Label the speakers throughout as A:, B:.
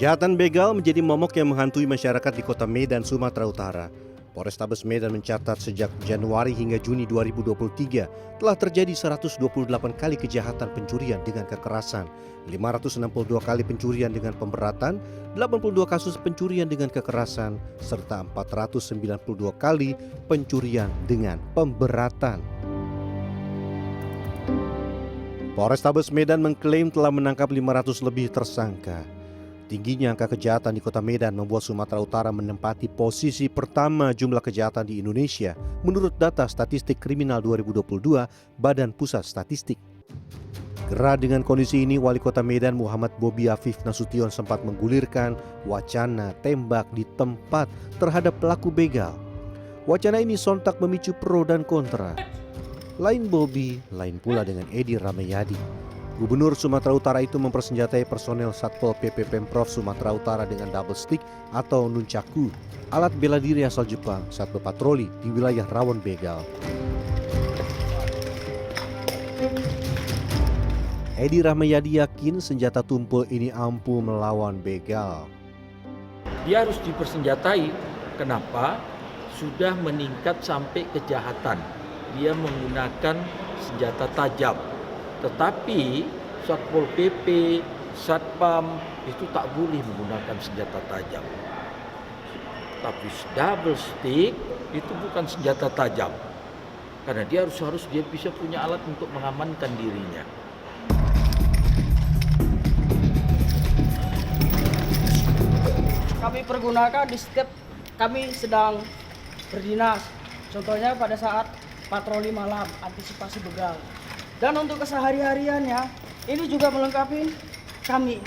A: Kejahatan begal menjadi momok yang menghantui masyarakat di kota Medan, Sumatera Utara. Polrestabes Medan mencatat sejak Januari hingga Juni 2023 telah terjadi 128 kali kejahatan pencurian dengan kekerasan, 562 kali pencurian dengan pemberatan, 82 kasus pencurian dengan kekerasan, serta 492 kali pencurian dengan pemberatan. Polrestabes Medan mengklaim telah menangkap 500 lebih tersangka. Tingginya angka kejahatan di kota Medan membuat Sumatera Utara menempati posisi pertama jumlah kejahatan di Indonesia menurut data Statistik Kriminal 2022 Badan Pusat Statistik. Gerah dengan kondisi ini, Wali Kota Medan Muhammad Bobi Afif Nasution sempat menggulirkan wacana tembak di tempat terhadap pelaku begal. Wacana ini sontak memicu pro dan kontra. Lain Bobi, lain pula dengan Edi Rahmayadi. Gubernur Sumatera Utara itu mempersenjatai personel Satpol PP Pemprov Sumatera Utara dengan double stick atau nunchaku, alat bela diri asal Jepang, saat berpatroli di wilayah rawan begal. Edi Rahmayadi yakin senjata tumpul ini ampuh melawan begal.
B: Dia harus dipersenjatai. Kenapa? Sudah meningkat sampai kejahatan. Dia menggunakan senjata tajam. Tetapi Satpol PP, Satpam itu tak boleh menggunakan senjata tajam. Tapi double stick itu bukan senjata tajam. Karena dia harus dia bisa punya alat untuk mengamankan dirinya.
C: Kami pergunakan di setiap kami sedang berdinas. Contohnya pada saat patroli malam, antisipasi begal. Dan untuk kesehari-hariannya, ini juga melengkapi kami.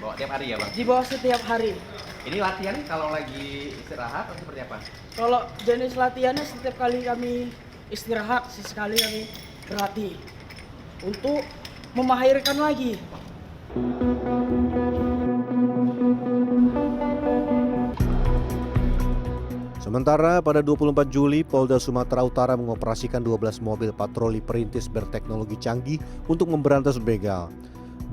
D: Bawa tiap hari ya Bang?
C: Di bawah setiap hari.
D: Ini latihan kalau lagi istirahat atau seperti apa?
C: Kalau jenis latihannya setiap kali kami istirahat, sesekali kami berlatih. Untuk memahirkan lagi.
A: Sementara pada 24 Juli, Polda Sumatera Utara mengoperasikan 12 mobil patroli perintis berteknologi canggih untuk memberantas begal.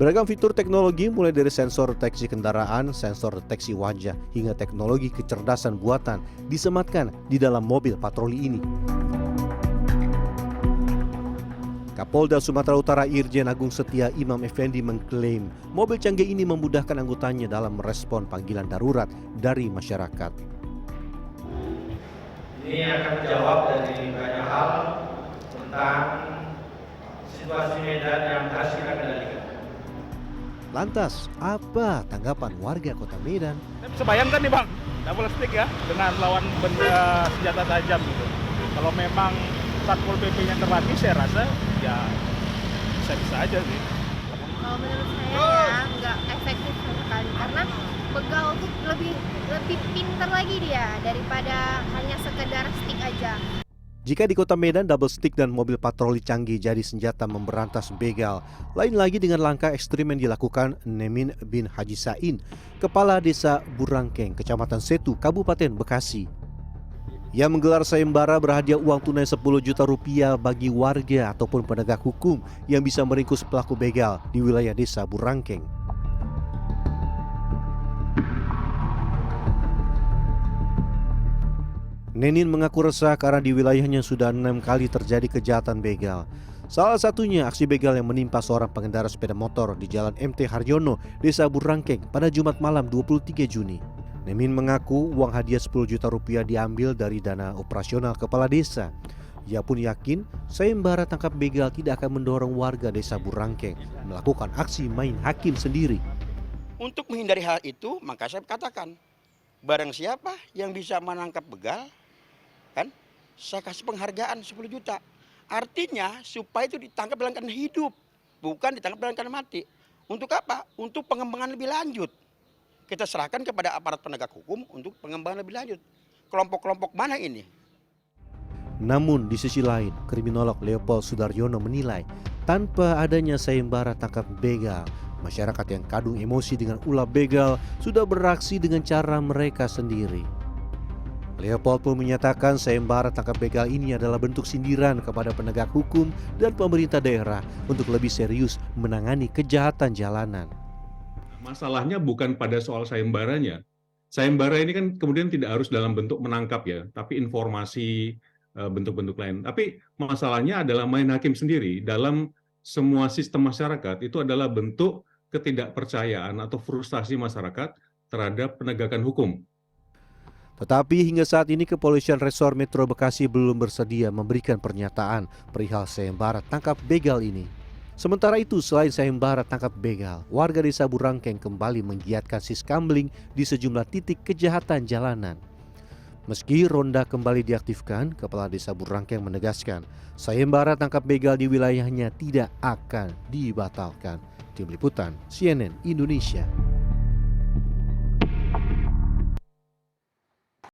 A: Beragam fitur teknologi mulai dari sensor deteksi kendaraan, sensor deteksi wajah, hingga teknologi kecerdasan buatan disematkan di dalam mobil patroli ini. Kapolda Sumatera Utara Irjen Agung Setia Imam Effendi mengklaim mobil canggih ini memudahkan anggotanya dalam merespon panggilan darurat dari masyarakat.
E: Ini akan menjawab dari banyak hal tentang situasi Medan yang harus kita kendalikan.
A: Lantas, apa tanggapan warga kota Medan?
F: Saya bisa bayangkan nih Bang, double stick ya, dengan lawan benda senjata tajam gitu. Kalau memang Satpol PP-nya terlatih, saya rasa ya bisa-bisa aja sih.
G: Kalau menurut saya ya nggak efektif sama sekali, karena begal tuh lebih pintar lagi dia daripada hanya sekedar stick aja.
A: Jika di kota Medan double stick dan mobil patroli canggih jadi senjata memberantas begal, lain lagi dengan langkah ekstrim yang dilakukan Nemin bin Haji Sain, Kepala Desa Burangkeng, Kecamatan Setu, Kabupaten Bekasi. Ia menggelar sayembara berhadiah uang tunai 10 juta rupiah bagi warga ataupun penegak hukum yang bisa meringkus pelaku begal di wilayah Desa Burangkeng. Nenin mengaku resah karena di wilayahnya sudah 6 kali terjadi kejahatan begal. Salah satunya aksi begal yang menimpa seorang pengendara sepeda motor di Jalan MT Haryono, Desa Burangkeng pada Jumat malam 23 Juni. Nemin mengaku uang hadiah 10 juta rupiah diambil dari dana operasional kepala desa. Ia pun yakin sayembara tangkap begal tidak akan mendorong warga Desa Burangkeng melakukan aksi main hakim sendiri.
H: Untuk menghindari hal itu, maka saya katakan, barang siapa yang bisa menangkap begal, kan, saya kasih penghargaan 10 juta. Artinya supaya itu ditangkap dalam keadaan hidup, bukan ditangkap dalam keadaan mati. Untuk apa? Untuk pengembangan lebih lanjut. Kita serahkan kepada aparat penegak hukum untuk pengembangan lebih lanjut. Kelompok-kelompok mana ini?
A: Namun di sisi lain, kriminolog Leopold Sudaryono menilai tanpa adanya sayembara tangkap begal, masyarakat yang kadung emosi dengan ulah begal sudah beraksi dengan cara mereka sendiri. Leopold pun menyatakan sayembara tangkap begal ini adalah bentuk sindiran kepada penegak hukum dan pemerintah daerah untuk lebih serius menangani kejahatan jalanan.
I: Masalahnya bukan pada soal sayembaranya. Sayembara ini kan kemudian tidak harus dalam bentuk menangkap ya, tapi informasi, bentuk-bentuk lain. Tapi masalahnya adalah main hakim sendiri dalam semua sistem masyarakat itu adalah bentuk ketidakpercayaan atau frustasi masyarakat terhadap penegakan hukum.
A: Tetapi hingga saat ini Kepolisian Resor Metro Bekasi belum bersedia memberikan pernyataan perihal sayembara tangkap begal ini. Sementara itu, selain sayembara tangkap begal, warga desa Burangkeng kembali menggiatkan siskamling di sejumlah titik kejahatan jalanan. Meski ronda kembali diaktifkan, Kepala Desa Burangkeng menegaskan sayembara tangkap begal di wilayahnya tidak akan dibatalkan. Tim Liputan CNN Indonesia.